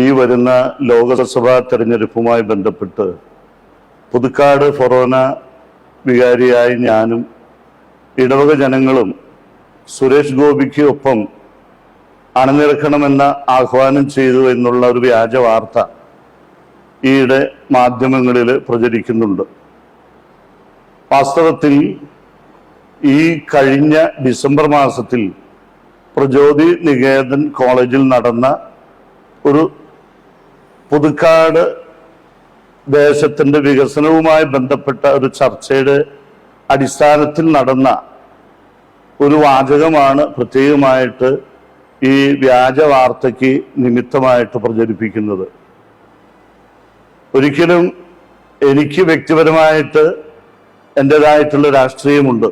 ഈ വരുന്ന ലോകസഭാ തെരഞ്ഞെടുപ്പുമായി ബന്ധപ്പെട്ട് പുതുക്കാട് ഫൊറോന വികാരിയായി ഞാനും ഇടവക ജനങ്ങളും സുരേഷ് ഗോപിക്ക് ഒപ്പം അണിനിരക്കണമെന്ന ആഹ്വാനം ചെയ്തു എന്നുള്ള ഒരു വ്യാജ വാർത്ത ഈയിടെ മാധ്യമങ്ങളിൽ പ്രചരിക്കുന്നുണ്ട്. വാസ്തവത്തിൽ ഈ കഴിഞ്ഞ ഡിസംബർ മാസത്തിൽ പ്രചോദി നികേതൻ കോളേജിൽ നടന്ന ഒരു പുതുക്കാട് ദേശത്തിൻ്റെ വികസനവുമായി ബന്ധപ്പെട്ട ഒരു ചർച്ചയുടെ അടിസ്ഥാനത്തിൽ നടന്ന ഒരു വാചകമാണ് പ്രത്യേകമായിട്ട് ഈ വ്യാജ വാർത്തയ്ക്ക് നിമിത്തമായിട്ട് പ്രചരിപ്പിക്കുന്നത്. ഒരിക്കലും എനിക്ക് വ്യക്തിപരമായിട്ട് എൻ്റെതായിട്ടുള്ള രാഷ്ട്രീയമുണ്ട്.